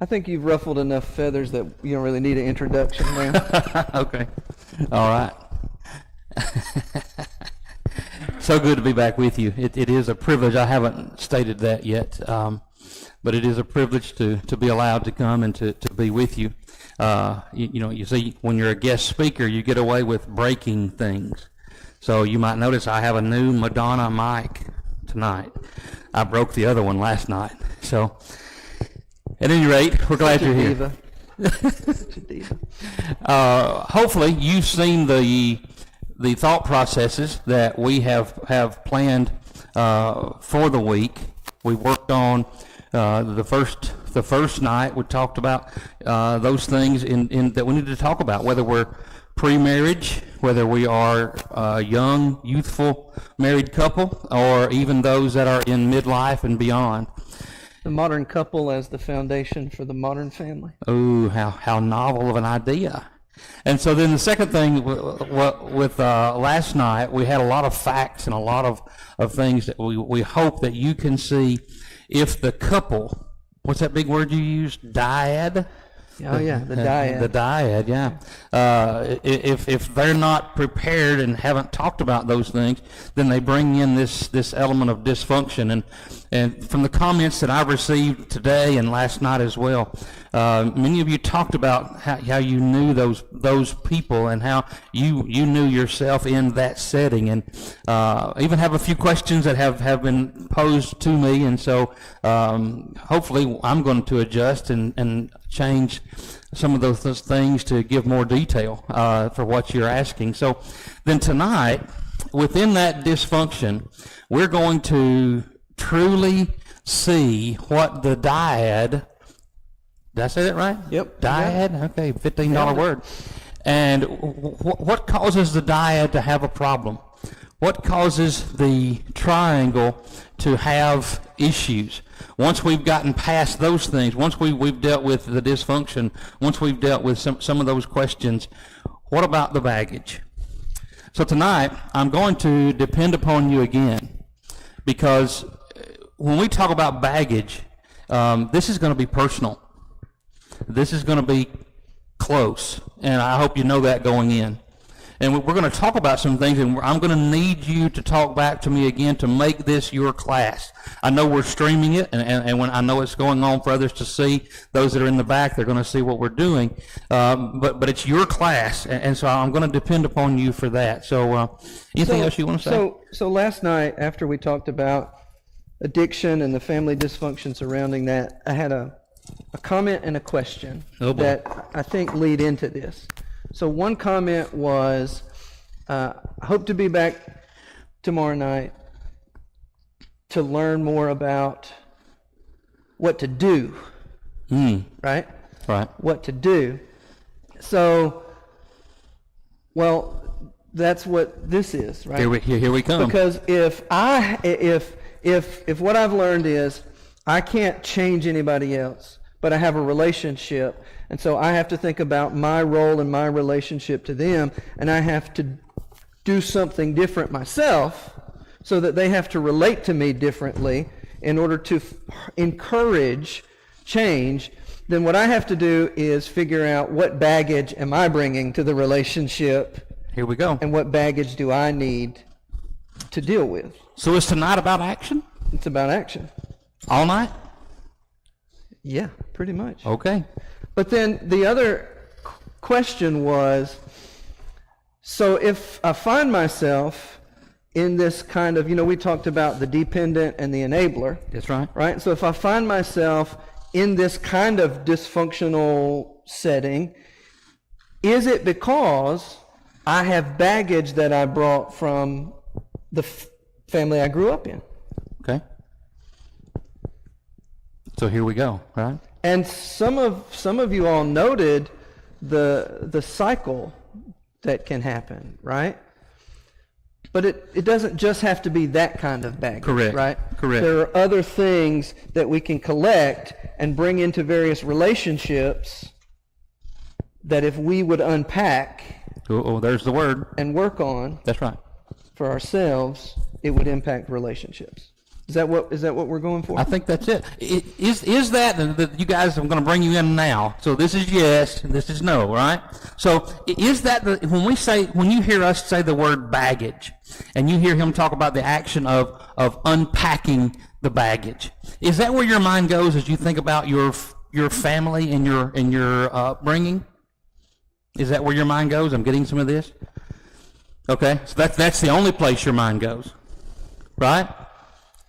I think you've ruffled enough feathers that you don't really need an introduction now. Okay. All right. So good to be back with you. It is a privilege. I haven't stated that yet, but it is a privilege to be allowed to come and to be with you. You see, when you're a guest speaker, you get away with breaking things. So you might notice I have a new Madonna mic tonight. I broke the other one last night. So at any rate, we're glad you're here. Such a diva. Hopefully you've seen the thought processes that we have planned for the week. We worked on the first night. We talked about those things in that we need to talk about, whether we're pre-marriage, whether we are a young, youthful married couple, or even those that are in midlife and beyond. The modern couple as the foundation for the modern family. Oh, how novel of an idea. And so then the second thing with last night, we had a lot of facts and a lot of things that we hope that you can see if the couple, what's that big word you used, dyad? Oh yeah, the dyad. The dyad, yeah. If they're not prepared and haven't talked about those things, then they bring in this element of dysfunction. And from the comments that I've received today and last night as well, many of you talked about how you knew those people and how you knew yourself in that setting, and even have a few questions that have been posed to me. And so hopefully I'm going to adjust and change some of those things to give more detail for what you're asking. So then tonight, within that dysfunction, we're going to truly see what the dyad, did I say that right? Yep. Dyad? Okay, $15 word. And what causes the dyad to have a problem? What causes the triangle to have issues? Once we've gotten past those things, once we've dealt with the dysfunction, once we've dealt with some of those questions, what about the baggage? So tonight, I'm going to depend upon you again, because when we talk about baggage, this is going to be personal. This is going to be close, and I hope you know that going in. And we're going to talk about some things, and I'm going to need you to talk back to me again to make this your class. I know we're streaming it, and when I know it's going on for others to see, those that are in the back, they're going to see what we're doing. But it's your class, and so I'm going to depend upon you for that. So anything else you want to say? So last night, after we talked about addiction and the family dysfunction surrounding that, I had a comment and a question that I think lead into this. So one comment was, I hope to be back tomorrow night to learn more about what to do, right? Right. What to do. So, well, that's what this is, right? Here we come. Because if what I've learned is I can't change anybody else, but I have a relationship, and so I have to think about my role and my relationship to them, and I have to do something different myself so that they have to relate to me differently in order to encourage change. Then what I have to do is figure out what baggage am I bringing to the relationship. Here we go. And what baggage do I need to deal with. So is tonight about action? It's about action. All night? Yeah, pretty much. Okay. But then the other question was, so if I find myself in this kind of, we talked about the dependent and the enabler. That's right. Right? So if I find myself in this kind of dysfunctional setting, is it because I have baggage that I brought from the family I grew up in? Okay. So here we go, right? And some of you all noted the cycle that can happen, right? But it doesn't just have to be that kind of baggage, correct, right? Correct. There are other things that we can collect and bring into various relationships that if we would unpack there's the word. And work on. That's right. For ourselves, it would impact relationships. Is that what we're going for? I think that's it. Is that, you guys, I'm going to bring you in now. So this is yes, and this is no, right? So is that, when you hear us say the word baggage, and you hear him talk about the action of unpacking the baggage, is that where your mind goes as you think about your family and your upbringing? Is that where your mind goes? I'm getting some of this. Okay, so that's the only place your mind goes, right?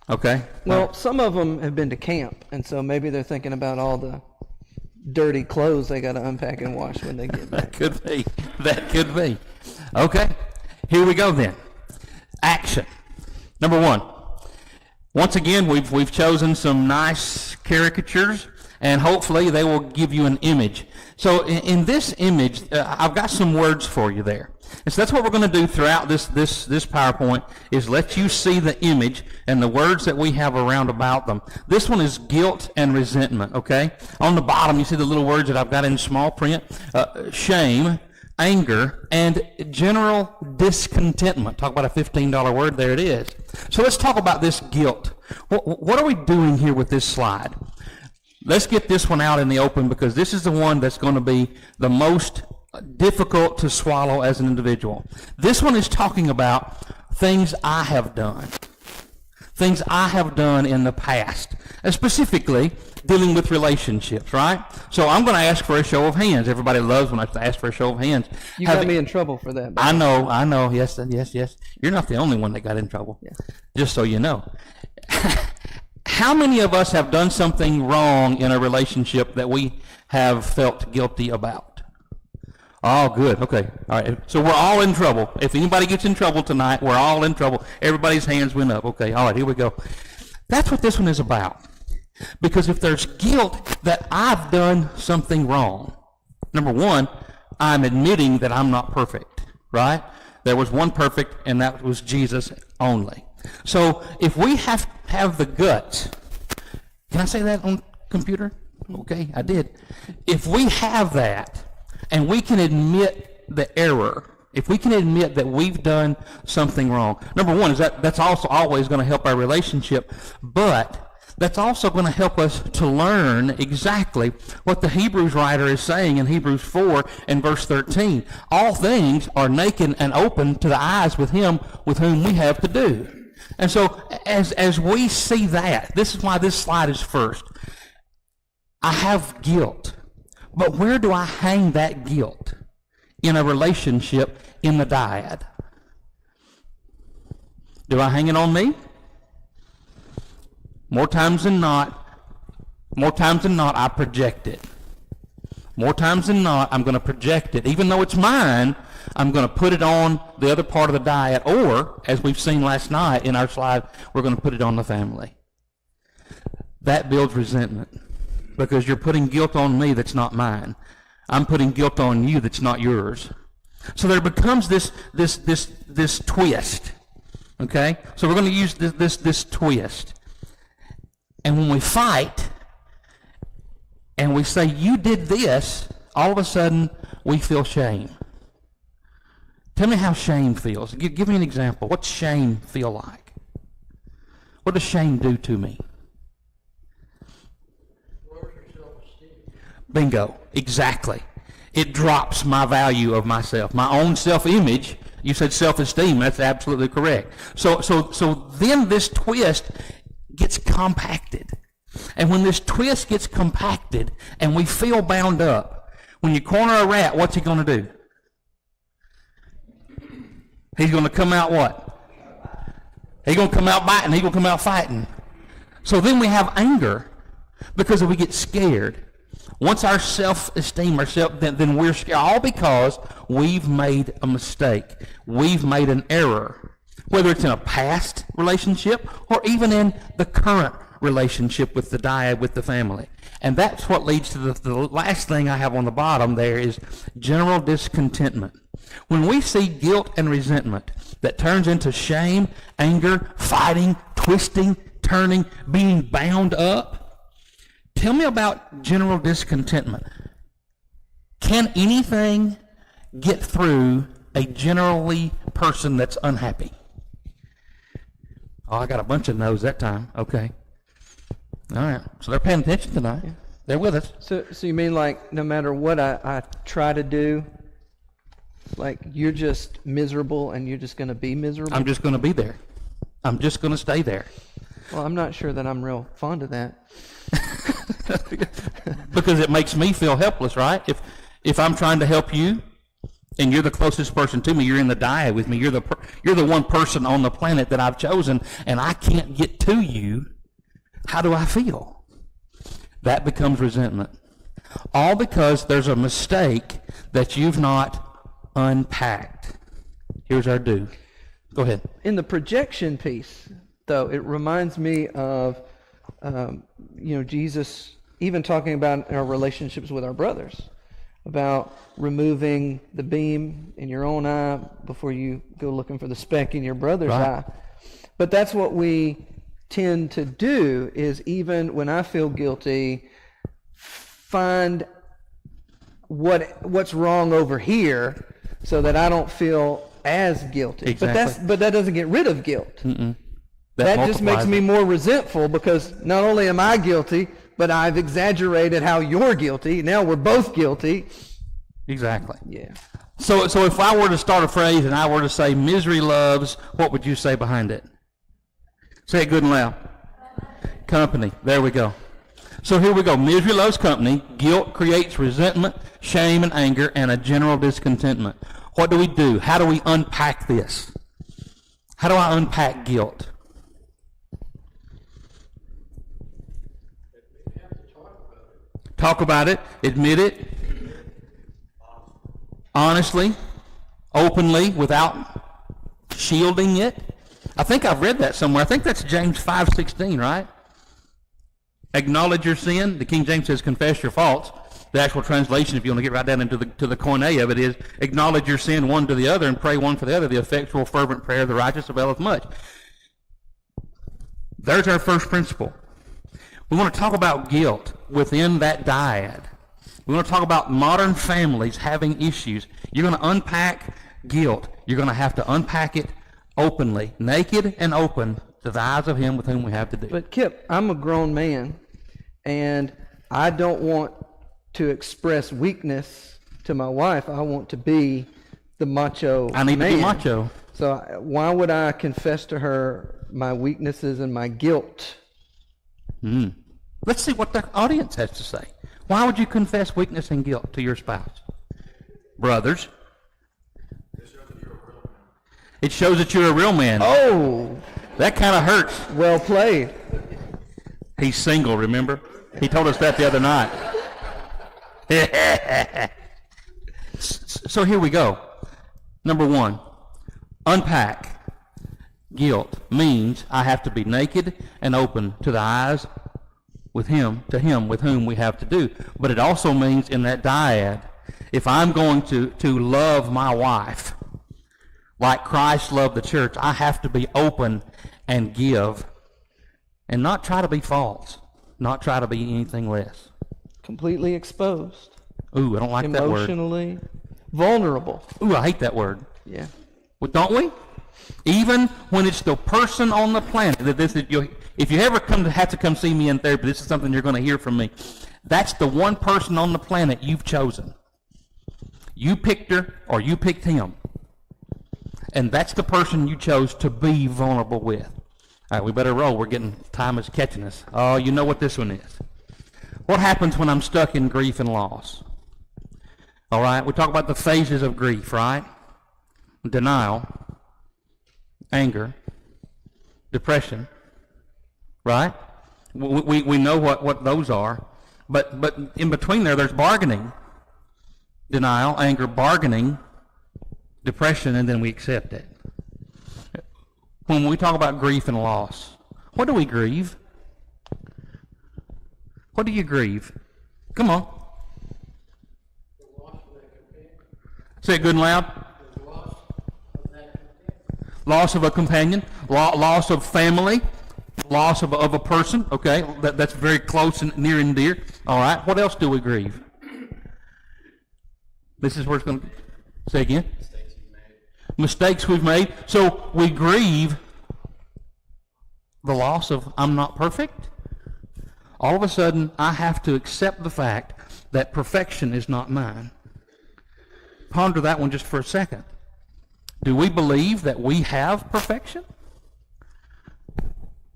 Okay. Well, some of them have been to camp, and so maybe they're thinking about all the dirty clothes they got to unpack and wash when they get back. That could be. That could be. Okay. Here we go then. Action. Number one. Once again, we've chosen some nice caricatures, and hopefully they will give you an image. So in this image, I've got some words for you there. And so that's what we're going to do throughout this PowerPoint, is let you see the image and the words that we have around about them. This one is guilt and resentment, okay? On the bottom, you see the little words that I've got in small print. Shame, anger, and general discontentment. Talk about a $15 word, there it is. So let's talk about this guilt. What are we doing here with this slide? Let's get this one out in the open, because this is the one that's going to be the most difficult to swallow as an individual. This one is talking about things I have done. Things I have done in the past. And specifically, dealing with relationships, right? So I'm going to ask for a show of hands. Everybody loves when I ask for a show of hands. You got me in trouble for that. I know. Yes. You're not the only one that got in trouble. Yeah. Just so you know. How many of us have done something wrong in a relationship that we have felt guilty about? Oh, good. Okay. All right. So we're all in trouble. If anybody gets in trouble tonight, we're all in trouble. Everybody's hands went up. Okay. All right. Here we go. That's what this one is about. Because if there's guilt that I've done something wrong, number one, I'm admitting that I'm not perfect, right? There was one perfect, and that was Jesus only. So if we have the guts, can I say that on computer? Okay, I did. If we have that, and we can admit the error, if we can admit that we've done something wrong, number one is that's also always going to help our relationship, but that's also going to help us to learn exactly what the Hebrews writer is saying in Hebrews 4 and verse 13. All things are naked and open to the eyes with him with whom we have to do. And so as we see that, this is why this slide is first. I have guilt, but where do I hang that guilt in a relationship in the dyad? Do I hang it on me? More times than not, I project it. More times than not, I'm going to project it. Even though it's mine, I'm going to put it on the other part of the dyad, or, as we've seen last night in our slide, we're going to put it on the family. That builds resentment, because you're putting guilt on me that's not mine. I'm putting guilt on you that's not yours. So there becomes this twist, okay? So we're going to use this twist. And when we fight and we say, you did this, all of a sudden we feel shame. Tell me how shame feels. Give me an example. What's shame feel like? What does shame do to me? Bingo. Exactly. It drops my value of myself. My own self-image. You said self-esteem. That's absolutely correct. So then this twist gets compacted. And when this twist gets compacted and we feel bound up, when you corner a rat, what's he going to do? He's going to come out what? He's going to come out biting. He's going to come out fighting. So then we have anger because we get scared. Once our self-esteem, then we're scared, all because we've made a mistake. We've made an error. Whether it's in a past relationship or even in the current relationship with the dyad, with the family. And that's what leads to the last thing I have on the bottom there is general discontentment. When we see guilt and resentment that turns into shame, anger, fighting, twisting, turning, being bound up, tell me about general discontentment. Can anything get through a generally person that's unhappy? Oh, I got a bunch of no's that time. Okay. All right. So they're paying attention tonight. Yeah. They're with us. So you mean like no matter what I try to do, like you're just miserable and you're just going to be miserable? I'm just going to be there. I'm just going to stay there. Well, I'm not sure that I'm real fond of that. Because it makes me feel helpless, right? If I'm trying to help you, and you're the closest person to me, you're in the dyad with me, you're the one person on the planet that I've chosen, and I can't get to you, how do I feel? That becomes resentment. All because there's a mistake that you've not unpacked. Here's our do. Go ahead. In the projection piece, though, it reminds me of, Jesus even talking about our relationships with our brothers, about removing the beam in your own eye before you go looking for the speck in your brother's eye. But that's what we tend to do, is even when I feel guilty, find what's wrong over here so that I don't feel as guilty. Exactly. But that doesn't get rid of guilt. Mm-mm. That just makes me more resentful, because not only am I guilty, but I've exaggerated how you're guilty. Now we're both guilty. Exactly. Yeah. So if I were to start a phrase and I were to say misery loves, what would you say behind it? Say it good and loud. Company. There we go. So here we go. Misery loves company. Guilt creates resentment, shame, and anger, and a general discontentment. What do we do? How do we unpack this? How do I unpack guilt? Talk about it. Admit it. Honestly. Openly, without shielding it. I think I've read that somewhere. I think that's James 5:16, right? Acknowledge your sin. The King James says confess your faults. The actual translation, if you want to get right down into the koine of it, is acknowledge your sin one to the other and pray one for the other. The effectual, fervent prayer of the righteous availeth much. There's our first principle. We want to talk about guilt within that dyad. We want to talk about modern families having issues. You're going to unpack guilt. You're going to have to unpack it openly, naked and open to the eyes of him with whom we have to do. But Kip, I'm a grown man, and I don't want to express weakness to my wife. I want to be the macho man. I need to be macho. So why would I confess to her my weaknesses and my guilt? Let's see what the audience has to say. Why would you confess weakness and guilt to your spouse? Brothers. It shows that you're a real man. Oh! That kind of hurts. Well played. He's single, remember? He told us that the other night. So here we go. Number one, unpack. Guilt means I have to be naked and open to the eyes with him, to him with whom we have to do. But it also means in that dyad, if I'm going to love my wife like Christ loved the church, I have to be open and give and not try to be false, not try to be anything less. Completely exposed. Ooh, I don't like that word. Emotionally vulnerable. Ooh, I hate that word. Yeah. Well, don't we? Even when it's the person on the planet that if you ever have to come see me in therapy, this is something you're going to hear from me. That's the one person on the planet you've chosen. You picked her or you picked him. And that's the person you chose to be vulnerable with. All right, we better roll. Time is catching us. Oh, you know what this one is. What happens when I'm stuck in grief and loss? All right, we talk about the phases of grief, right? Denial, anger, depression, right? We know what those are. But in between there's bargaining. Denial, anger, bargaining, depression, and then we accept it. When we talk about grief and loss, what do we grieve? What do you grieve? Come on. Say it good and loud. Loss of a companion, loss of family, loss of a person. Okay, that's very close and near and dear. All right, what else do we grieve? This is where it's going to say again. Mistakes we've made. So we grieve the loss of I'm not perfect, all of a sudden I have to accept the fact that perfection is not mine. Ponder that one just for a second. Do we believe that we have perfection?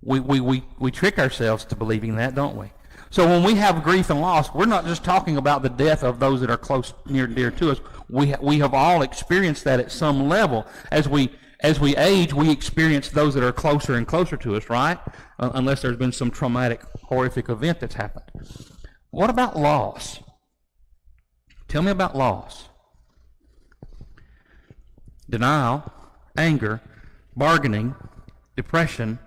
We trick ourselves to believing that, don't we? So when we have grief and loss, we're not just talking about the death of those that are close, near and dear to us. We have all experienced that at some level. As we age, we experience those that are closer and closer to us, right? Unless there's been some traumatic, horrific event that's happened. What about loss? Tell me about loss. Denial, anger, bargaining, depression,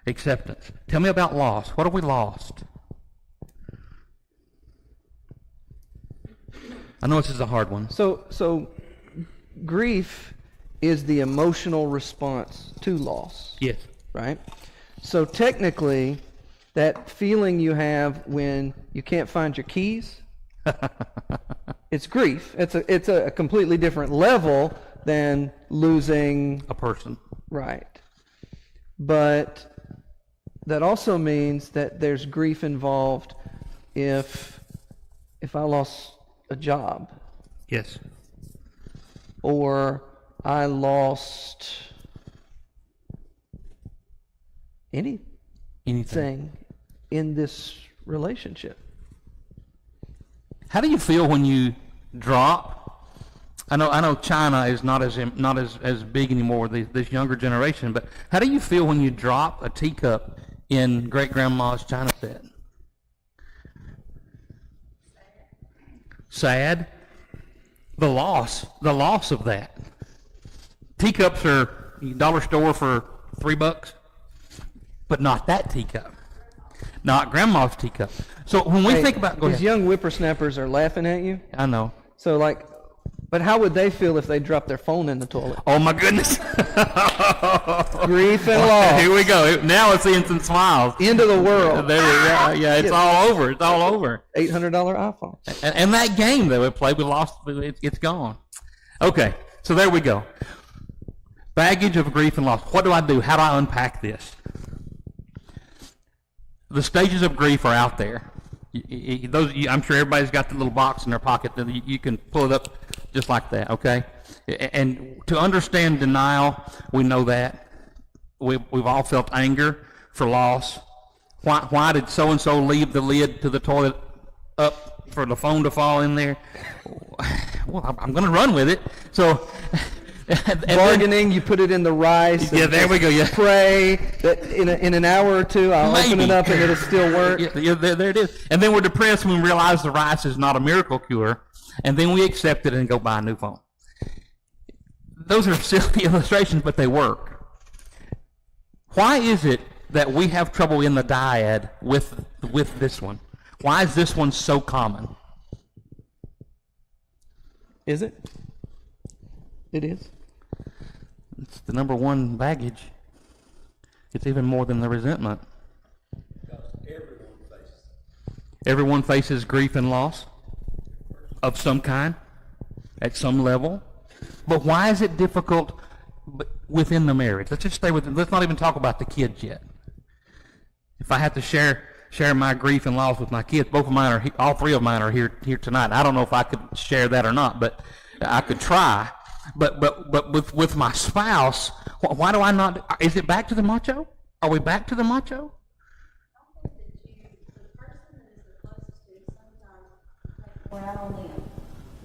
acceptance. Tell me about loss. What have we lost? I know this is a hard one. So grief is the emotional response to loss. Yes. Right? So technically, that feeling you have when you can't find your keys, it's grief. It's a completely different level than losing A person. Right. But that also means that there's grief involved if I lost a job, Yes. or I lost anything in this relationship. How do you feel when you drop? I know China is not as big anymore with this younger generation, but how do you feel when you drop a teacup in great grandma's china set? Sad. The loss of that. Teacups are dollar store for $3, but not that teacup. Not grandma's teacup. So when we think about, go these ahead. young whippersnappers are laughing at you. I know. So but how would they feel if they dropped their phone in the toilet? Oh my goodness. Grief and loss. Here we go. Now it's instant smiles. End of the world. There we go. Yeah, it's all over. It's all over. $800 iPhone. And that game that we played, we lost. It's gone. Okay, so there we go. Baggage of grief and loss. What do I do? How do I unpack this? The stages of grief are out there. I'm sure everybody's got the little box in their pocket that you can pull it up just like that, okay? And to understand denial, we know that. We've all felt anger for loss. Why did so-and-so leave the lid to the toilet up for the phone to fall in there? Well, I'm going to run with it. So... Bargaining, you put it in the rice. Yeah, there we go. Yeah. Pray that in an hour or two I'll open it up and it'll still work. Yeah, there it is. And then we're depressed when we realize the rice is not a miracle cure, and then we accept it and go buy a new phone. Those are silly illustrations, but they work. Why is it that we have trouble in the dyad with this one? Why is this one so common? Is it? It is. It's the number one baggage. It's even more than the resentment. Everyone faces grief and loss of some kind, at some level. But why is it difficult within the marriage? Let's just stay with it. Let's not even talk about the kids yet. If I have to share my grief and loss with my kids, all three of mine are here tonight. I don't know if I could share that or not, but I could try. But with my spouse, why do I not? Is it back to the macho? Are we back to the macho? The person that is the closest to you sometimes more out on them,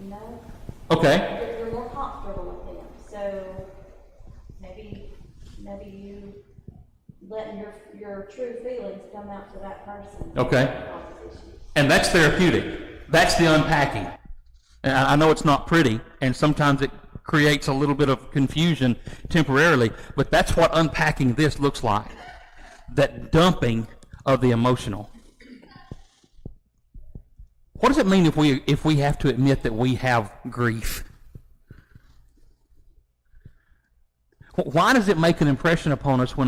you know? Okay. You're more comfortable with them, so maybe you letting your true feelings come out to that person. Okay. And that's therapeutic. That's the unpacking. And I know it's not pretty, and sometimes it creates a little bit of confusion temporarily, but that's what unpacking this looks like. That dumping of the emotional. What does it mean if we have to admit that we have grief? Why does it make an impression upon us when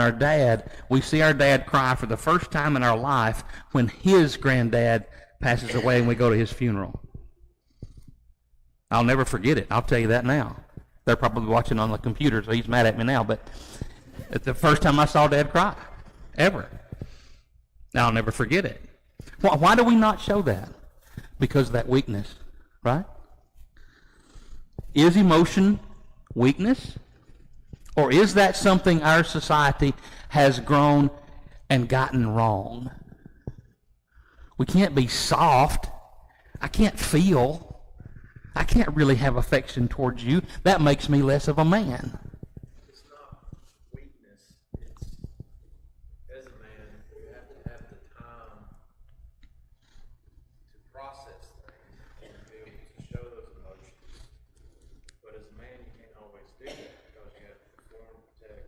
we see our dad cry for the first time in our life when his granddad passes away and we go to his funeral? I'll never forget it. I'll tell you that now. They're probably watching on the computer, so he's mad at me now, but it's the first time I saw Dad cry. ever. I'll never forget it. Why do we not show that? Because of that weakness, right? Is emotion weakness? Or is that something our society has grown and gotten wrong? We can't be soft. I can't feel. I can't really have affection towards you. That makes me less of a man. It's not weakness. It's, as a man, you have to have the time to process things and be able to show those emotions. But as a man, you can't always do that because you have to perform, protect,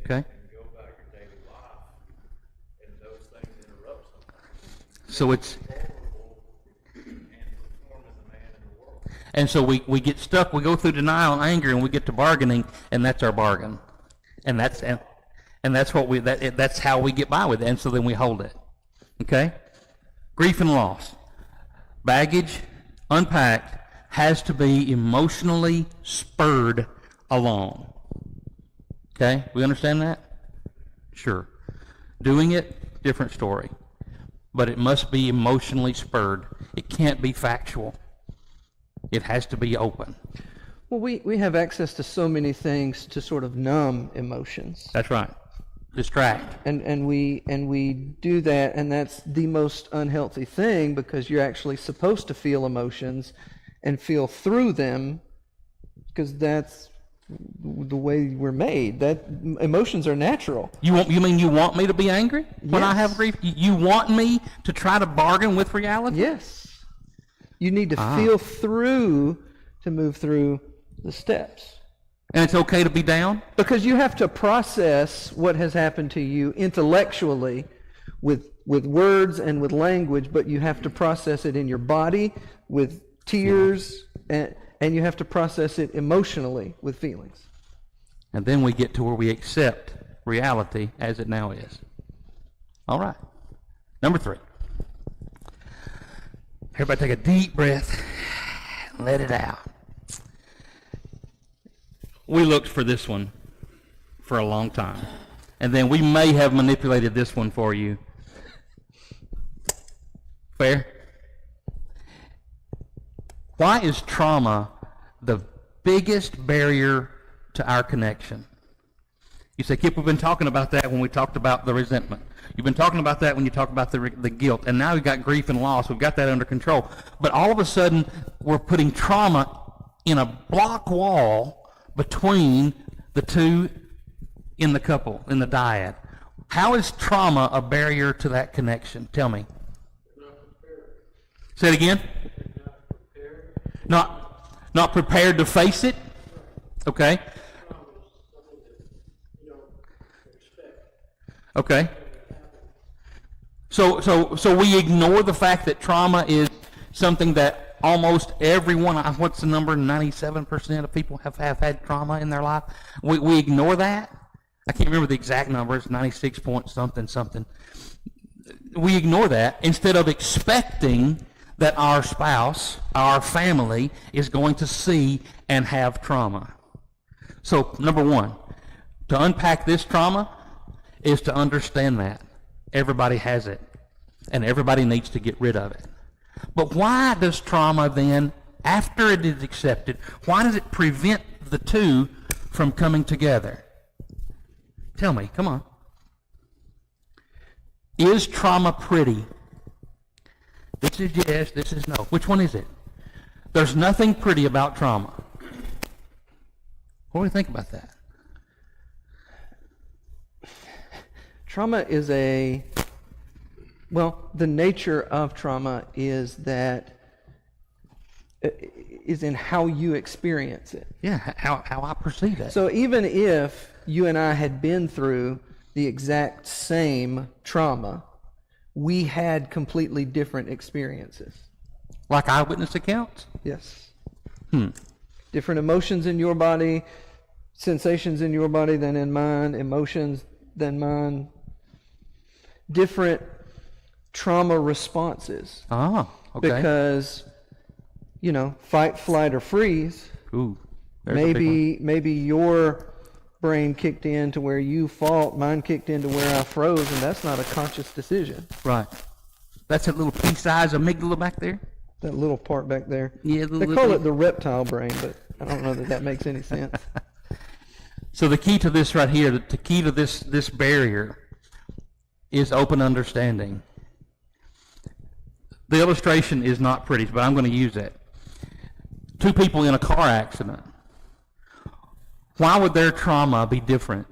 Okay. and go about your daily life. And those things interrupt sometimes. So it's, Vulnerable and perform as a man in the world. and so we get stuck, we go through denial and anger, and we get to bargaining, and that's our bargain. And that's what that's how we get by with it, and so then we hold it. Okay? Grief and loss. Baggage, unpacked, has to be emotionally spurred along. Okay? We understand that? Sure. Doing it, different story. But it must be emotionally spurred. It can't be factual. It has to be open. Well, we have access to so many things to sort of numb emotions. That's right. Distract. And we do that, and that's the most unhealthy thing, because you're actually supposed to feel emotions and feel through them, because that's the way we're made. That emotions are natural. You mean you want me to be angry when I have Yes. grief? You want me to try to bargain with reality? Yes. You need to feel through to move through the steps. And it's okay to be down? Because you have to process what has happened to you intellectually with words and with language, but you have to process it in your body with tears, and you have to process it emotionally with feelings. And then we get to where we accept reality as it now is. All right. Number 3. Everybody take a deep breath and let it out. We looked for this one for a long time. And then we may have manipulated this one for you. Fair? Why is trauma the biggest barrier to our connection? You say, Kip, we've been talking about that when we talked about the resentment. You've been talking about that when you talk about the guilt. And now we've got grief and loss. We've got that under control. But all of a sudden, we're putting trauma in a block wall between the two in the couple, in the dyad. How is trauma a barrier to that connection? Tell me. Say it again. Not prepared to face it? Okay. Okay. So we ignore the fact that trauma is something that almost everyone, what's the number, 97% of people have had trauma in their life. We ignore that. I can't remember the exact number. It's 96 point something. We ignore that instead of expecting that our spouse, our family, is going to see and have trauma. So, number 1, to unpack this trauma is to understand that everybody has it, and everybody needs to get rid of it. But why does trauma then, after it is accepted, why does it prevent the two from coming together? Tell me, come on. Is trauma pretty? This is yes, this is no. Which one is it? There's nothing pretty about trauma. What do you think about that? Trauma is the nature of trauma is in how you experience it. Yeah, how I perceive it. So even if you and I had been through the exact same trauma, we had completely different experiences. Like eyewitness accounts? Yes. Different emotions in your body, sensations in your body than in mine, emotions than mine. Different trauma responses. Oh, okay. Because, fight, flight, or freeze. Ooh, there's a big one. Maybe your brain kicked in to where you fought, mine kicked in to where I froze, and that's not a conscious decision. Right. That's that little pea-sized amygdala back there? That little part back there. Yeah, They call it the reptile brain, but I don't know that that makes any sense. So the key to this right here, the key to this barrier is open understanding. The illustration is not pretty, but I'm going to use it. Two people in a car accident. Why would their trauma be different?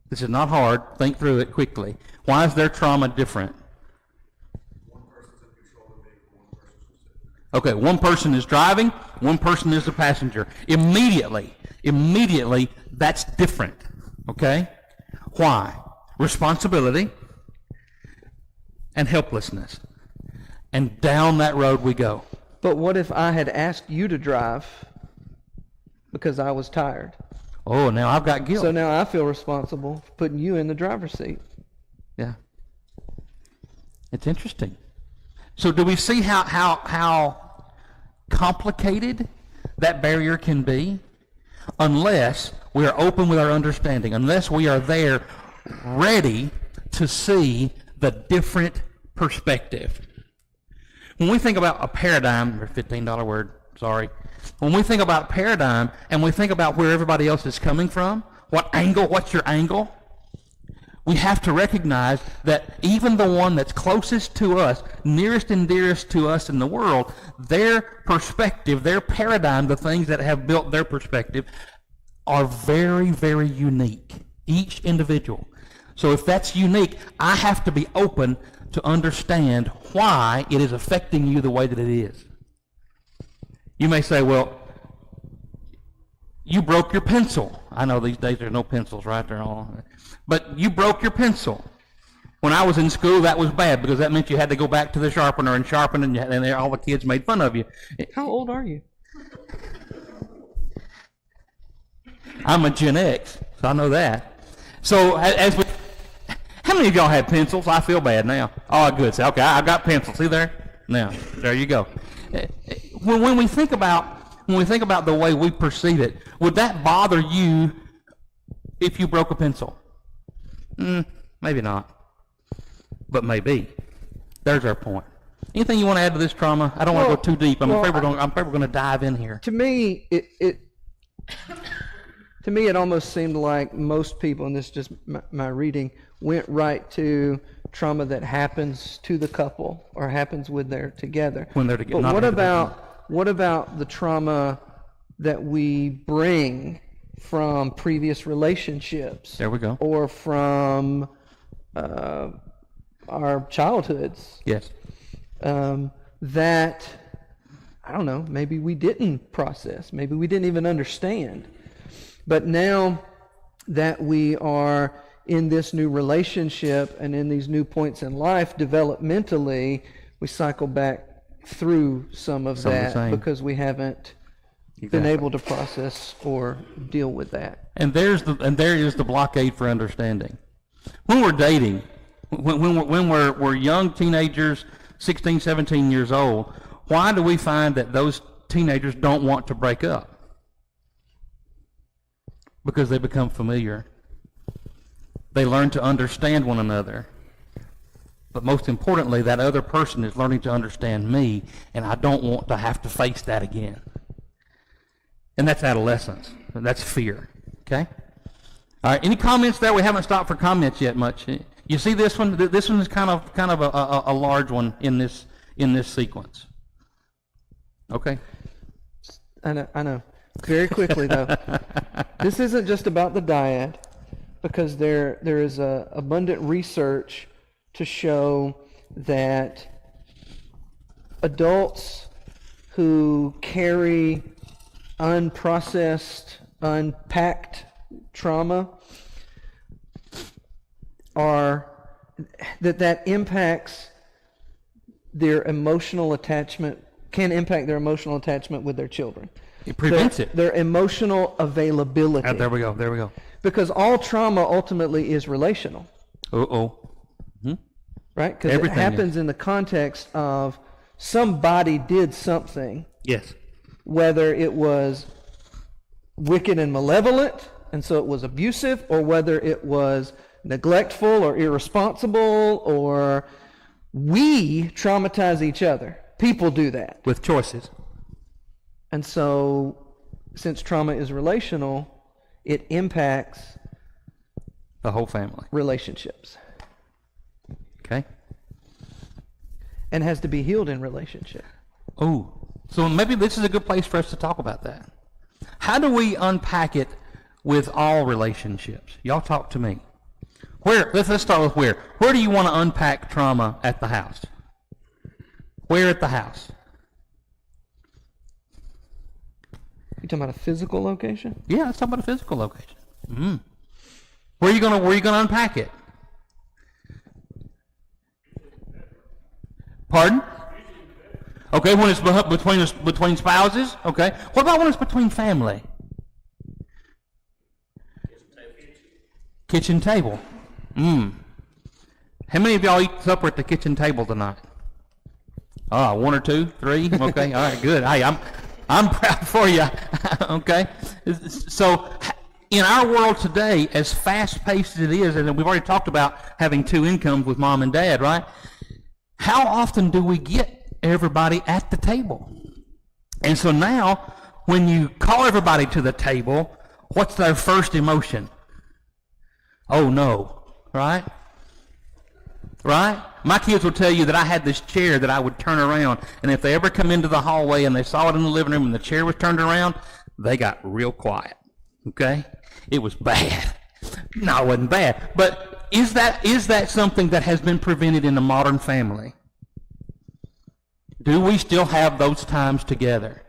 This is not hard. Think through it quickly. Why is their trauma different? Okay, one person is driving, one person is the passenger. Immediately, that's different. Okay? Why? Responsibility and helplessness. And down that road we go. But what if I had asked you to drive because I was tired? Oh, now I've got guilt. So now I feel responsible for putting you in the driver's seat. Yeah. It's interesting. So do we see how complicated that barrier can be? Unless we are open with our understanding, unless we are there ready to see the different perspective. When we think about a paradigm, or $15 word, sorry. When we think about paradigm and we think about where everybody else is coming from, what's your angle? We have to recognize that even the one that's closest to us, nearest and dearest to us in the world, their perspective, their paradigm, the things that have built their perspective, are very, very unique. Each individual. So if that's unique, I have to be open to understand why it is affecting you the way that it is. You may say, well, you broke your pencil. I know these days there's no pencils, right? They're all, but you broke your pencil. When I was in school, that was bad because that meant you had to go back to the sharpener and sharpen, and all the kids made fun of you. How old are you? I'm a Gen X, so I know that. So how many of y'all had pencils? I feel bad now. Oh, good. So, okay, I got pencils. See there? Now, there you go. When we think about the way we perceive it, would that bother you if you broke a pencil? Maybe not, but maybe. There's our point. Anything you want to add to this trauma? I don't want to go too deep. I'm afraid we're going to dive in here. To me, it almost seemed like most people, and this is just my reading, went right to trauma that happens to the couple or happens when they're together. When they're together. But what about the trauma that we bring from previous relationships? There we go. Or from our childhoods? Yes. That, I don't know, maybe we didn't process. Maybe we didn't even understand. But now that we are in this new relationship and in these new points in life, developmentally, we cycle back through some of that because we haven't been able to process or deal with that. And there is the blockade for understanding. When we're dating, when we're young teenagers, 16, 17 years old, why do we find that those teenagers don't want to break up? Because they become familiar. They learn to understand one another. But most importantly, that other person is learning to understand me, and I don't want to have to face that again. And that's adolescence. That's fear. Okay? All right, any comments there? We haven't stopped for comments yet much. You see this one? This one is kind of a large one in this sequence. Okay? I know. Very quickly, though. This isn't just about the dyad, because there is abundant research to show that adults who carry unprocessed, unpacked trauma that impacts their emotional attachment, can impact their emotional attachment with their children. It prevents it. Their emotional availability. There we go. Because all trauma ultimately is relational. Mm-hmm. Right? Because it happens in the context of somebody did something. Yes. Whether it was wicked and malevolent, and so it was abusive, or whether it was neglectful or irresponsible, or we traumatize each other. People do that. With choices. And so, since trauma is relational, it impacts The whole family. relationships Okay? and has to be healed in relationship. Oh, so maybe this is a good place for us to talk about that. How do we unpack it with all relationships? Y'all talk to me. Let's start with where. Where do you want to unpack trauma at the house? Where at the house? You talking about a physical location? Yeah, let's talk about a physical location. Where are you gonna unpack it? Pardon? Okay, when it's between spouses. Okay. What about when it's between family? Kitchen table. How many of y'all eat supper at the kitchen table tonight? One or two, three. Okay, all right, good. Hey, I'm proud for you. Okay, so in our world today, as fast-paced as it is, and we've already talked about having two incomes with mom and dad, right? How often do we get everybody at the table? And so now, when you call everybody to the table, what's their first emotion? Oh no, right? Right? My kids will tell you that I had this chair that I would turn around, and if they ever come into the hallway and they saw it in the living room and the chair was turned around, they got real quiet. Okay? It was bad. No, it wasn't bad. But is that something that has been prevented in the modern family? Do we still have those times together?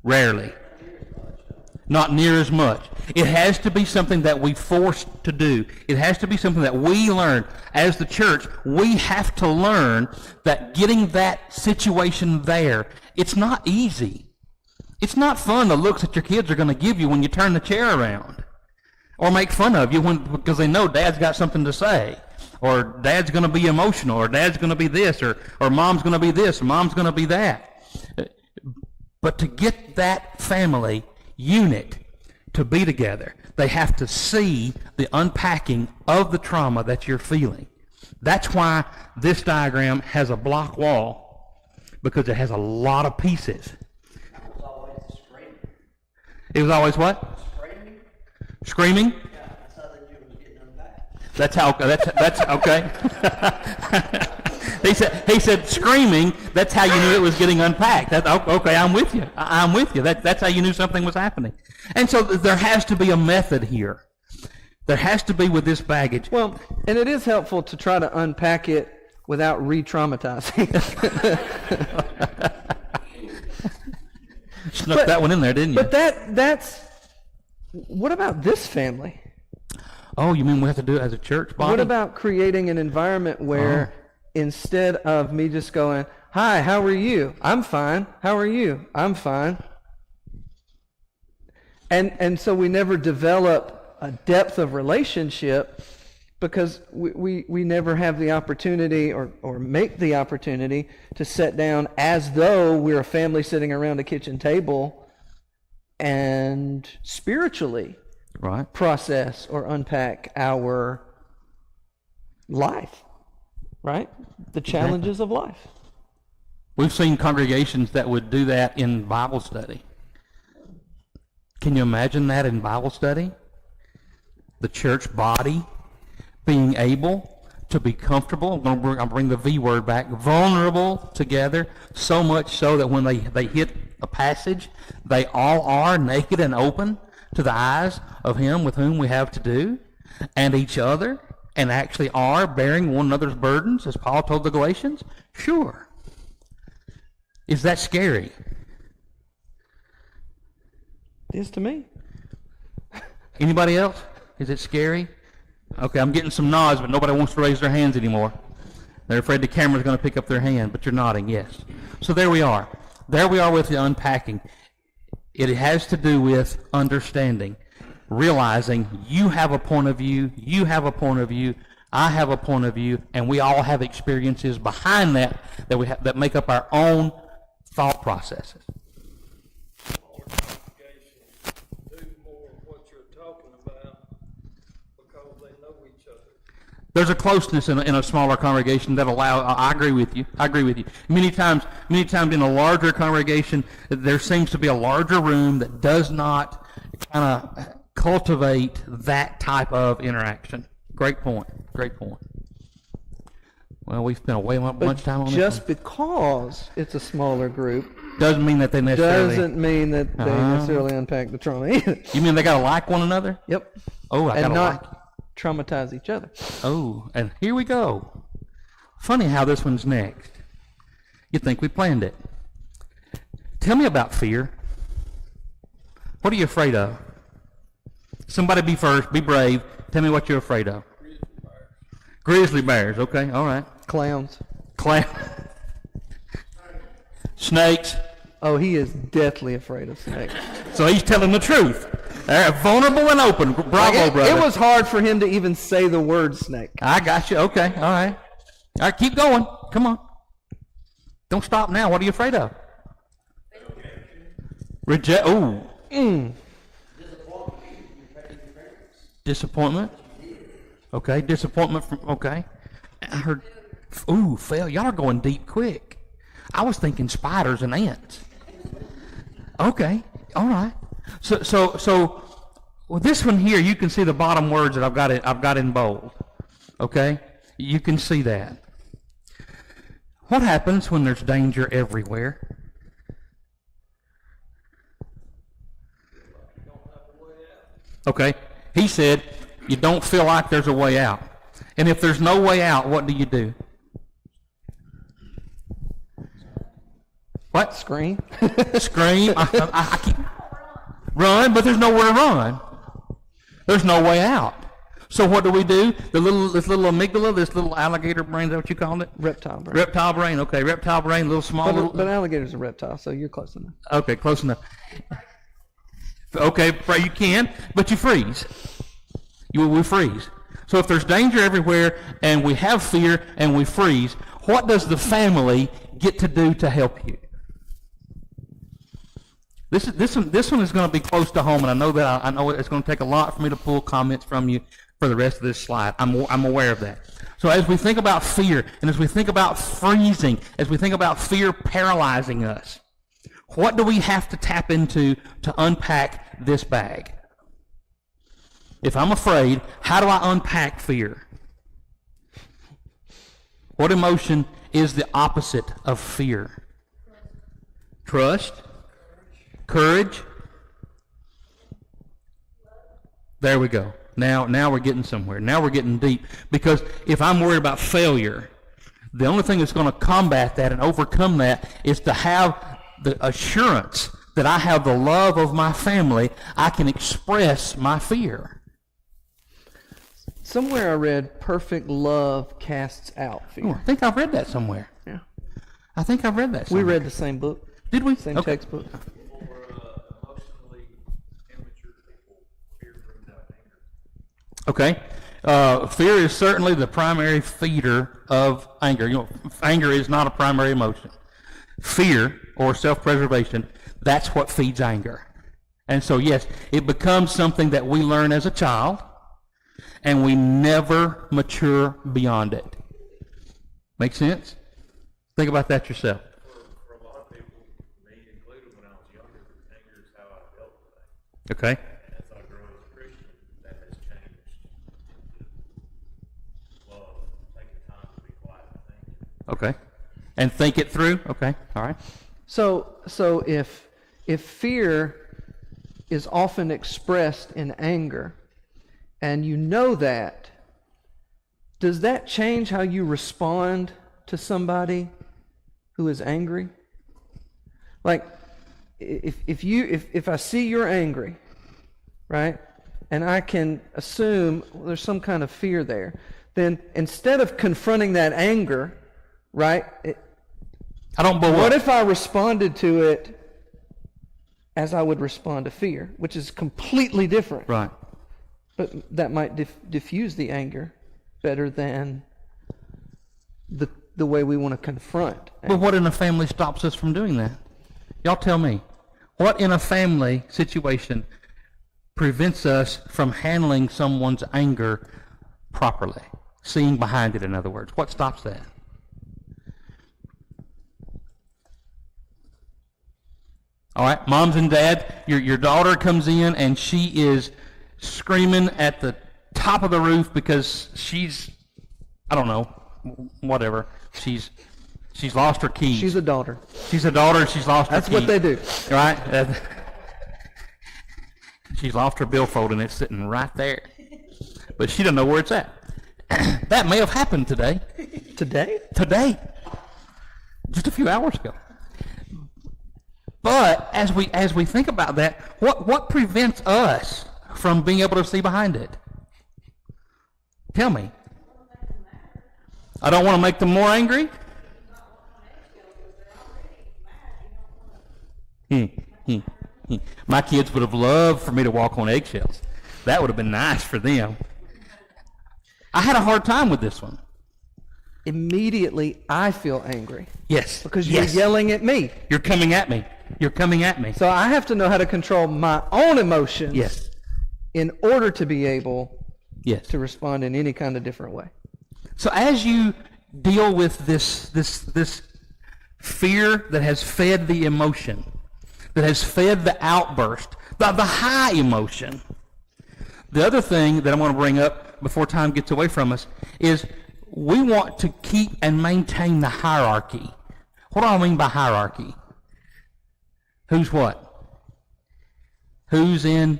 Rarely. Not near as much. It has to be something that we forced to do. It has to be something that we learn. As the church, we have to learn that getting that situation there, it's not easy. It's not fun, the looks that your kids are going to give you when you turn the chair around. Or make fun of you because they know dad's got something to say. Or dad's going to be emotional. Or dad's going to be this. Or mom's going to be this. Or mom's going to be that. But to get that family unit to be together, they have to see the unpacking of the trauma that you're feeling. That's why this diagram has a block wall, because it has a lot of pieces. It was always screaming. It was always what? Screaming? Screaming? Yeah, that's how they knew it was getting unpacked. That's okay. He said screaming, that's how you knew it was getting unpacked. Okay, I'm with you. I'm with you. That's how you knew something was happening. And so there has to be a method here. There has to be with this baggage. Well, and it is helpful to try to unpack it without re-traumatizing. Snuck that one in there, didn't you? But that's, what about this family? Oh, you mean we have to do it as a church body? What about creating an environment where instead of me just going, hi, how are you? I'm fine. How are you? I'm fine. And so we never develop a depth of relationship because we never have the opportunity or make the opportunity to sit down as though we're a family sitting around a kitchen table and spiritually process or unpack our life, right? The challenges of life. We've seen congregations that would do that in Bible study. Can you imagine that in Bible study? The church body being able to be comfortable, I'll bring the V word back, vulnerable together, so much so that when they hit a passage, they all are naked and open to the eyes of Him with whom we have to do, and each other, and actually are bearing one another's burdens, as Paul told the Galatians? Sure. Is that scary? It is to me. Anybody else? Is it scary? Okay, I'm getting some nods, but nobody wants to raise their hands anymore. They're afraid the camera's going to pick up their hand, but you're nodding, yes. So there we are. There we are with the unpacking. It has to do with understanding, realizing you have a point of view, you have a point of view, I have a point of view, and we all have experiences behind that that make up our own thought processes. Smaller congregations do more There's a closeness in a smaller congregation that allow. I agree with you. I agree with you. Many times in a larger congregation, there seems to be a larger room that does not kind of cultivate that type of interaction. Great point. Great point. Well, we've spent a way much But time on this. just because it's a smaller group Doesn't mean that they necessarily. doesn't mean that they necessarily unpack the trauma either. You mean they gotta like one another? Yep. Oh, I And gotta like. not traumatize each other. Oh, and here we go. Funny how this one's next. You'd think we planned it. Tell me about fear. What are you afraid of? Somebody be first. Be brave. Tell me what you're afraid of. Grizzly bears. Okay, all right. Clowns. Clown. Snakes. Oh, he is deathly afraid of snakes. So he's telling the truth. Vulnerable and open. Bravo, Like, brother. it was hard for him to even say the word snake. I got you. Okay, all right. All right, keep going. Come on. Don't stop now. What are you afraid of? Reject. Oh. Disappointment. Okay, disappointment from. Okay. I heard. Ooh, fail. Y'all are going deep quick. I was thinking spiders and ants. Okay, all right. So, well, this one here, you can see the bottom words that I've got in bold. Okay, you can see that. What happens when there's danger everywhere? Okay, he said you don't feel like there's a way out, and if there's no way out, what do you do? What? Scream. Scream. I keep run, but there's nowhere to run. There's no way out. So what do we do? This little amygdala, this little alligator brain, is that what you called it? Reptile brain. Reptile brain. Okay, reptile brain, little small. But alligator's a reptile, so you're close enough. Okay, close enough. Okay, you can, but you freeze. We freeze. So if there's danger everywhere, and we have fear, and we freeze, what does the family get to do to help you? This one is going to be close to home, and I know it's going to take a lot for me to pull comments from you for the rest of this slide. I'm aware of that. So as we think about fear, and as we think about freezing, as we think about fear paralyzing us, what do we have to tap into to unpack this bag? If I'm afraid, how do I unpack fear? What emotion is the opposite of fear? Trust? Courage? There we go. Now we're getting somewhere. Now we're getting deep. Because if I'm worried about failure, the only thing that's going to combat that and overcome that is to have the assurance that I have the love of my family. I can express my fear. Somewhere I read, perfect love casts out Oh, fear. I think I've read that somewhere. Yeah. I think I've read that We somewhere. read the same book, Did we? same Okay. textbook. For emotionally immature people, fear brings out anger. Okay. Fear is certainly the primary feeder of anger. You know, anger is not a primary emotion. Fear, or self-preservation, that's what feeds anger. And so, yes, it becomes something that we learn as a child, and we never mature beyond it. Make sense? Think about that yourself. For a lot of people, me included, when I was younger, anger is how I dealt with things. Okay? And as I grow as a Christian, that has changed. Love, taking time to be quiet and think. Okay. And think it through? Okay. All right. So if fear is often expressed in anger, and you know that, does that change how you respond to somebody who is angry? Like, if I see you're angry, right, and I can assume there's some kind of fear there, then instead of confronting that anger, right, I don't blow what up. if I responded to it as I would respond to fear, which is completely different. Right. But that might diffuse the anger better than the way we want to confront. But what in a family stops us from doing that? Y'all tell me. What in a family situation prevents us from handling someone's anger properly? Seeing behind it, in other words. What stops that? All right, moms and dad, your daughter comes in and she is screaming at the top of the roof because she's, I don't know, whatever. She's lost her keys. She's a daughter. She's a daughter. She's lost her keys. That's what they do. Right? She's lost her billfold and it's sitting right there. But she doesn't know where it's at. That may have happened today. Today? Today. Just a few hours ago. But as we think about that, what prevents us from being able to see behind it? Tell me. I don't want to make them more angry? My kids would have loved for me to walk on eggshells. That would have been nice for them. I had a hard time with this one. Immediately, I feel angry. Yes. Because you're yelling at me. You're coming at me. You're coming at me. So I have to know how to control my own emotions. Yes. In order to be able Yes. to respond in any kind of different way. So as you deal with this fear that has fed the emotion, that has fed the outburst, the high emotion, the other thing that I want to bring up before time gets away from us is we want to keep and maintain the hierarchy. What do I mean by hierarchy? Who's what? Who's in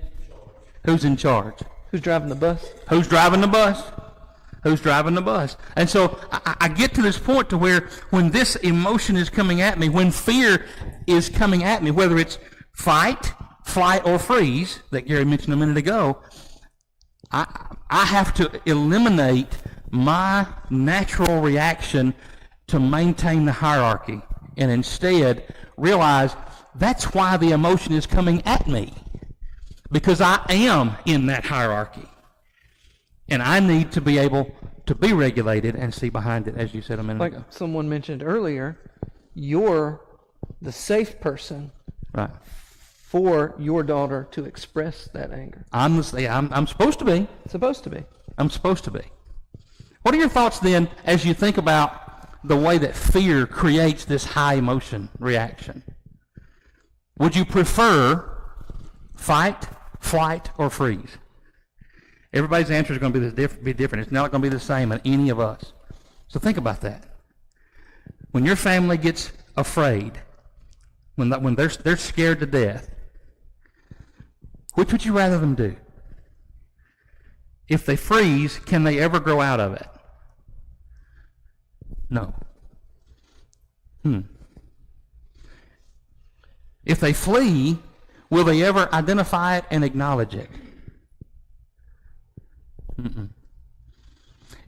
charge? Who's driving the bus? Who's driving the bus? Who's driving the bus? And so I get to this point to where when this emotion is coming at me, when fear is coming at me, whether it's fight, flight, or freeze, that Gary mentioned a minute ago, I have to eliminate my natural reaction to maintain the hierarchy and instead realize that's why the emotion is coming at me, because I am in that hierarchy. And I need to be able to be regulated and see behind it, as you said a minute Like ago. someone mentioned earlier, you're the safe person Right. for your daughter to express that anger. I'm supposed to be. It's supposed to be. I'm supposed to be. What are your thoughts then as you think about the way that fear creates this high emotion reaction? Would you prefer fight, flight, or freeze? Everybody's answer is going to be different. It's not going to be the same in any of us. So think about that. When your family gets afraid, when they're scared to death, which would you rather them do? If they freeze, can they ever grow out of it? No. If they flee, will they ever identify it and acknowledge it?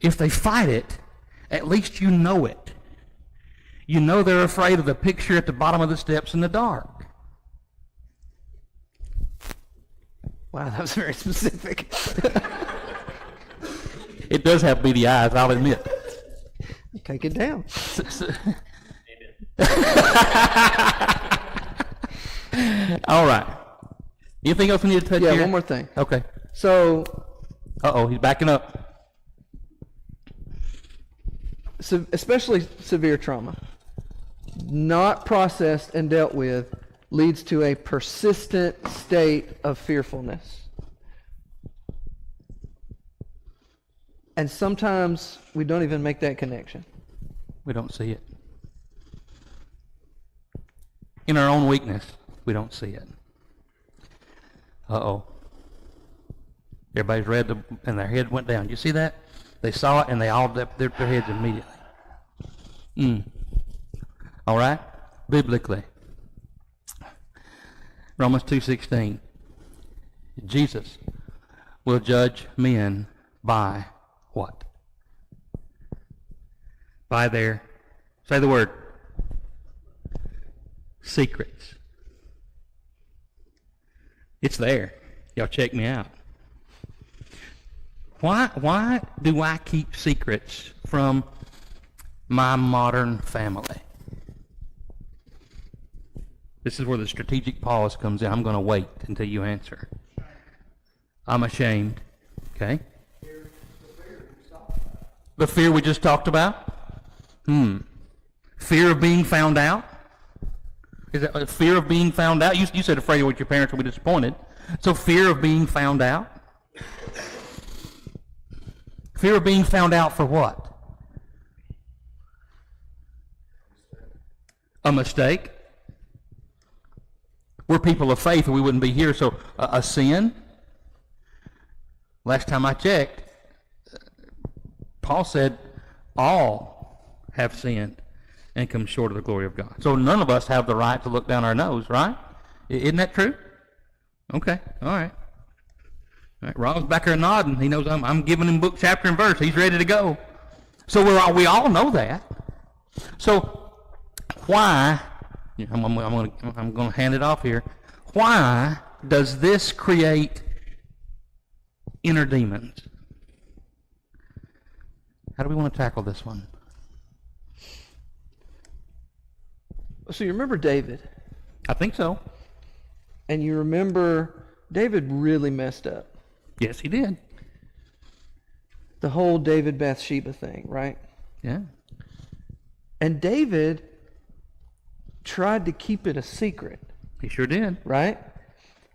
If they fight it, at least you know it. You know they're afraid of the picture at the bottom of the steps in the dark. Wow, that was very specific. It does have beady eyes, I'll admit. Take it down. All right. Anything else we need to touch Yeah, here? one more thing. Okay. So, Uh-oh, he's backing up. especially severe trauma, not processed and dealt with, leads to a persistent state of fearfulness. And sometimes we don't even make that connection. We don't see it. In our own weakness, we don't see it. Uh-oh. Everybody's read and their head went down. You see that? They saw it and they all dipped their heads immediately. All right? Biblically. Romans 2:16. Jesus will judge men by what? By their, say the word, secrets. It's there. Y'all check me out. Why do I keep secrets from my modern family? This is where the strategic pause comes in. I'm going to wait until you answer. I'm ashamed. Okay? The fear we just talked about? Fear of being found out? Is that a fear of being found out? You said afraid of what your parents will be disappointed. So fear of being found out? Fear of being found out for what? A mistake? We're people of faith or we wouldn't be here, so a sin? Last time I checked, Paul said all have sinned and come short of the glory of God. So none of us have the right to look down our nose, right? Isn't that true? Okay, all right. All right, Rob's back there nodding. He knows I'm giving him book, chapter, and verse. He's ready to go. So we all know that. So why? I'm going to hand it off here. Why does this create inner demons? How do we want to tackle this one? So you remember David, I think so. and you remember David really messed up. Yes, he did. The whole David Bathsheba thing, right? Yeah. And David tried to keep it a secret, He sure did. right?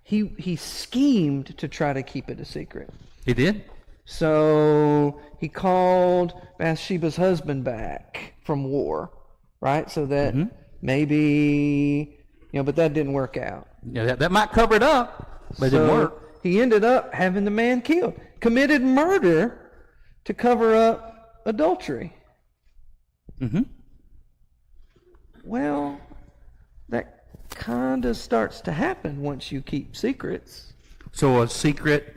He schemed to try to keep it a secret. He did. So he called Bathsheba's husband back from war, right? So that maybe, but that didn't work out. Yeah, that might cover it up, but it So didn't work. he ended up having the man killed, committed murder to cover up adultery. Mm-hmm. Well, that kind of starts to happen once you keep secrets. So a secret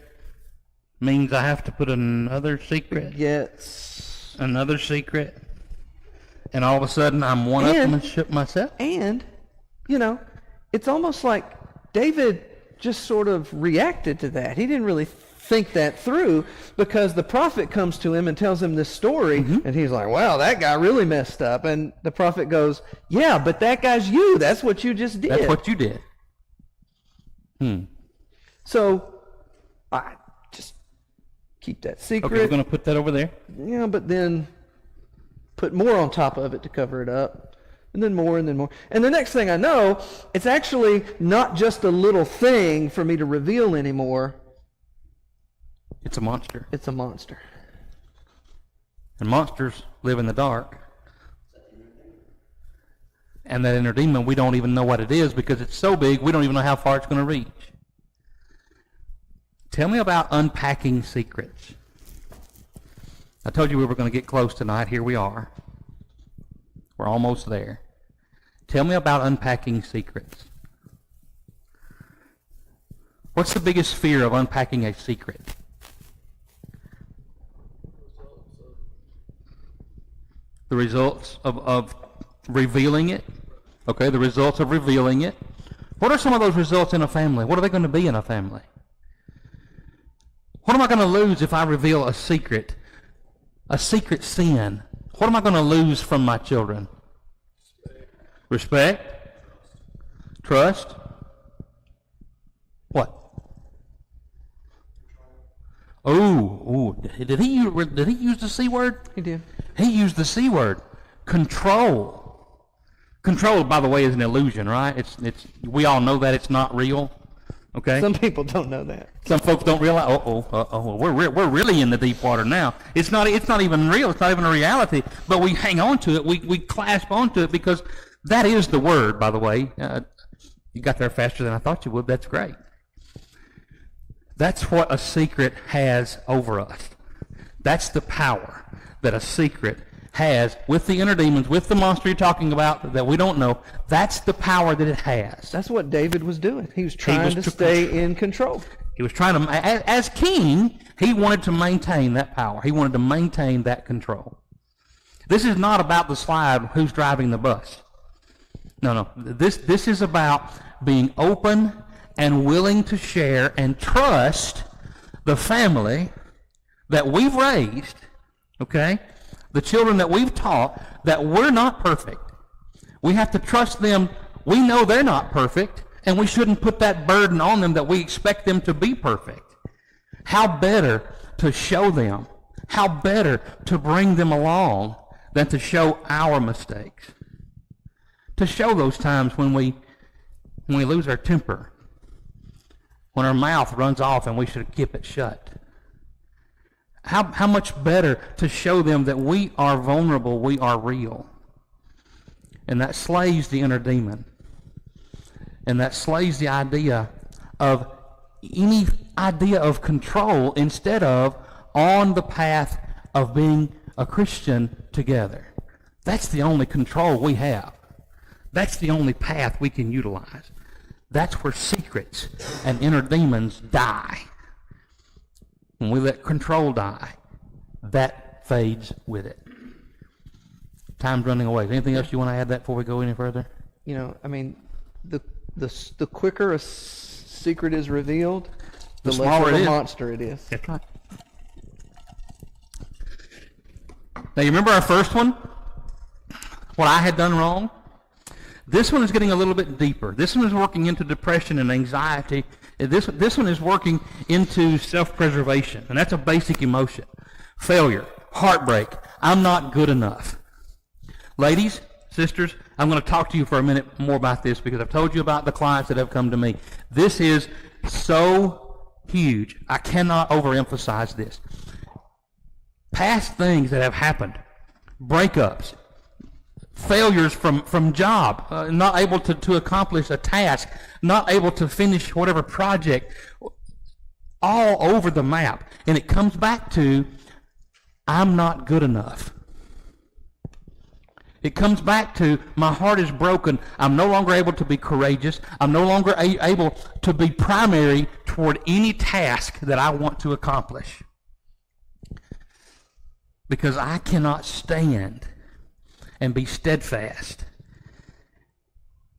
means I have to put another secret, Yes. another secret, and all of a sudden I'm one-upmanship myself. And, it's almost like David just sort of reacted to that. He didn't really think that through because the prophet comes to him and tells him this story, and he's like, wow, that guy really messed up. And the prophet goes, yeah, but that guy's you. That's what you just did. That's what you did. So I just keep that secret. Okay, we're going to put that over there. Yeah, but then put more on top of it to cover it up. And then more, and then more. And the next thing I know, it's actually not just a little thing for me to reveal anymore. It's a monster. It's a monster. And monsters live in the dark. And that inner demon, we don't even know what it is because it's so big, we don't even know how far it's going to reach. Tell me about unpacking secrets. I told you we were going to get close tonight. Here we are. We're almost there. Tell me about unpacking secrets. What's the biggest fear of unpacking a secret? The results of revealing it. Okay, the results of revealing it. What are some of those results in a family? What are they going to be in a family? What am I going to lose if I reveal a secret sin? What am I going to lose from my children? Respect? Trust? What? Oh, did he use the C word? He did. He used the C word. Control. Control, by the way, is an illusion, right? It's we all know that it's not real. Okay? Some people don't know that. Some folks don't realize. We're really in the deep water now. It's not even real. It's not even a reality. But we hang on to it. We clasp onto it because that is the word. By the way, you got there faster than I thought you would. That's great. That's what a secret has over us. That's the power that a secret has with the inner demons, with the monster you're talking about that we don't know. That's the power that it has. That's what David was doing. He was trying to stay in control. He was trying to, as king, he wanted to maintain that power. He wanted to maintain that control. This is not about the slide, who's driving the bus. No. This is about being open and willing to share and trust the family that we've raised, okay? The children that we've taught, that we're not perfect. We have to trust them. We know they're not perfect, and we shouldn't put that burden on them that we expect them to be perfect. How better to show them How better to bring them along than to show our mistakes? To show those times when we lose our temper, when our mouth runs off and we should keep it shut. How much better to show them that we are vulnerable, we are real. And that slays the inner demon. And that slays the idea of any idea of control instead of on the path of being a Christian together. That's the only control we have. That's the only path we can utilize. That's where secrets and inner demons die. When we let control die, that fades with it. Time's running away. Anything else you want to add that before we go any further? You know, I mean, the quicker a secret is revealed, the less smaller of it a is. monster it is. That's right. Now, you remember our first one? What I had done wrong? This one is getting a little bit deeper. This one is working into depression and anxiety. This one is working into self-preservation, and that's a basic emotion. Failure, heartbreak, I'm not good enough. Ladies, sisters, I'm going to talk to you for a minute more about this because I've told you about the clients that have come to me. This is so huge. I cannot overemphasize this. Past things that have happened, breakups, failures from job, not able to accomplish a task, not able to finish whatever project, all over the map. And it comes back to, I'm not good enough. It comes back to, my heart is broken. I'm no longer able to be courageous. I'm no longer able to be primary toward any task that I want to accomplish. Because I cannot stand and be steadfast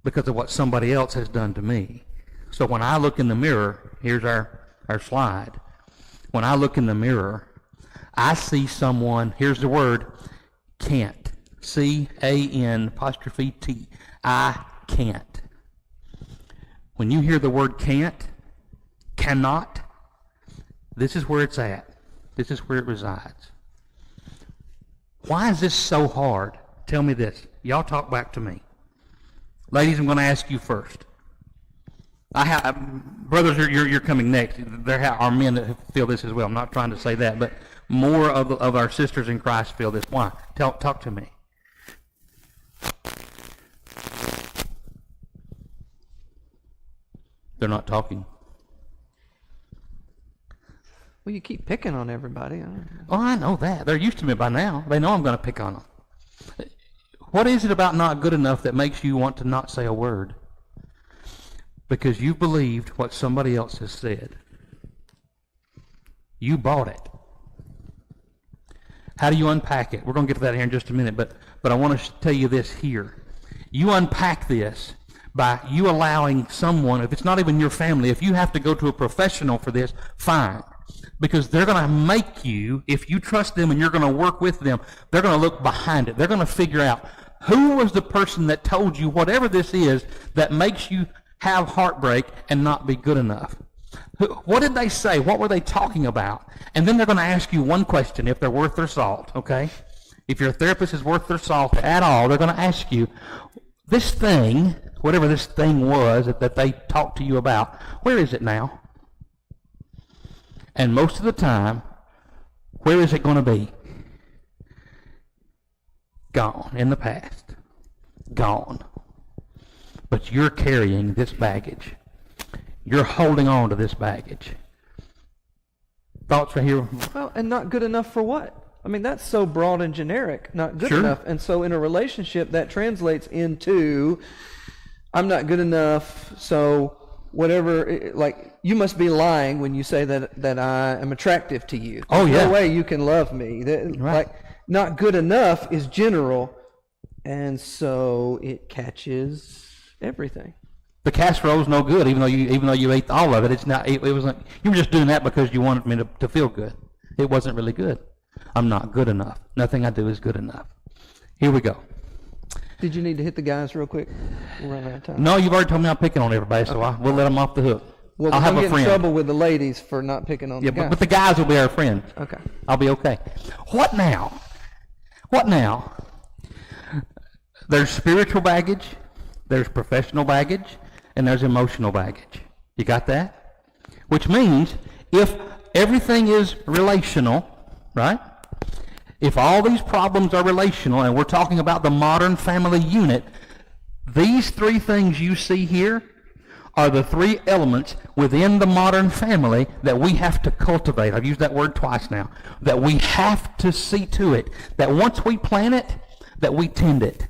because of what somebody else has done to me. So when I look in the mirror, here's our slide. When I look in the mirror, I see someone, here's the word, can't. C-A-N apostrophe T. I can't. When you hear the word can't, cannot, this is where it's at. This is where it resides. Why is this so hard? Tell me this. Y'all talk back to me. Ladies, I'm going to ask you first. Brothers, you're coming next. There are men that feel this as well. I'm not trying to say that, but more of our sisters in Christ feel this. Why? Talk to me. They're not talking. Well, you keep picking on everybody. Oh, I know that. They're used to me by now. They know I'm going to pick on them. What is it about not good enough that makes you want to not say a word? Because you believed what somebody else has said. You bought it. How do you unpack it? We're going to get to that here in just a minute, but I want to tell you this here. You unpack this by you allowing someone, if it's not even your family, if you have to go to a professional for this, fine. Because they're going to make you, if you trust them and you're going to work with them, they're going to look behind it. They're going to figure out who was the person that told you whatever this is that makes you have heartbreak and not be good enough. What did they say? What were they talking about? And then they're going to ask you one question if they're worth their salt, okay? If your therapist is worth their salt at all, they're going to ask you, this thing, whatever this thing was that they talked to you about, where is it now? And most of the time, where is it going to be? Gone in the past. Gone. But you're carrying this baggage. You're holding on to this baggage. Thoughts right here? Well, and not good enough for what? I mean, that's so broad and generic, not good Sure. enough. And so in a relationship, that translates into, I'm not good enough, so whatever, like, you must be lying when you say that I am attractive to you. Oh, There's yeah. no way you can love me. Right. Like, not good enough is general, and so it catches everything. The casserole's no good, even though you ate all of it. It's not. It wasn't. You were just doing that because you wanted me to feel good. It wasn't really good. I'm not good enough. Nothing I do is good enough. Here we go. Did you need to hit the guys real quick? We're running out of time. No, you've already told me I'm picking on everybody, so we'll let them off the hook. Well, I'll have don't a get in friend. trouble with the ladies for not picking on Yeah, the guys. but the guys will be our friends. Okay. I'll be okay. What now? What now? There's spiritual baggage, there's professional baggage, and there's emotional baggage. You got that? Which means if everything is relational, right? If all these problems are relational, and we're talking about the modern family unit, these three things you see here are the three elements within the modern family that we have to cultivate. I've used that word twice now. That we have to see to it. That once we plant it, that we tend it.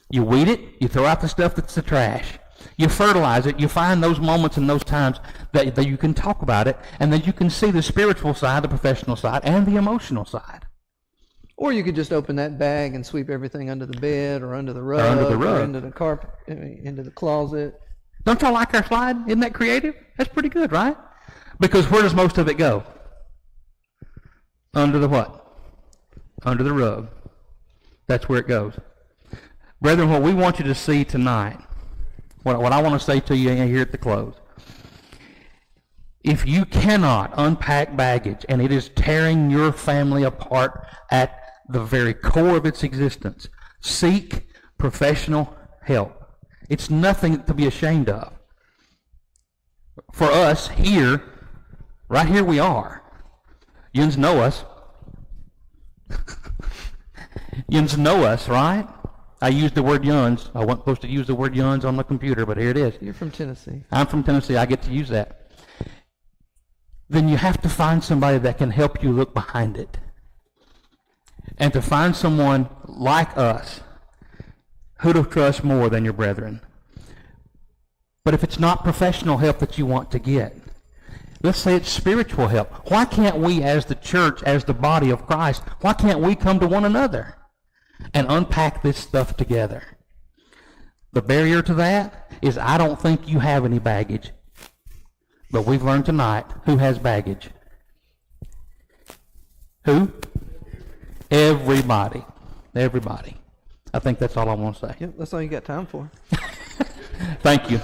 You weed it, you throw out the stuff that's the trash. You fertilize it, you find those moments and those times that you can talk about it, and then you can see the spiritual side, the professional side, and the emotional side. Or you could just open that bag and sweep everything under the bed or under the rug or into the carpet, into the closet. Don't y'all like our slide? Isn't that creative? That's pretty good, right? Because where does most of it go? Under the what? Under the rug. That's where it goes. Brethren, what we want you to see tonight, what I want to say to you here at the close, if you cannot unpack baggage and it is tearing your family apart at the very core of its existence, seek professional help. It's nothing to be ashamed of. For us here, right here we are. Yuns know us. Yuns know us, right? I used the word yuns. I wasn't supposed to use the word yuns on the computer, but here it is. You're from Tennessee. I'm from Tennessee. I get to use that. Then you have to find somebody that can help you look behind it. And to find someone like us, who to trust more than your brethren. But if it's not professional help that you want to get, let's say it's spiritual help. Why can't we as the church, as the body of Christ, why can't we come to one another and unpack this stuff together? The barrier to that is I don't think you have any baggage. But we've learned tonight who has baggage. Who? Everybody. Everybody. I think that's all I want to say. Yep, that's all you got time for. Thank you.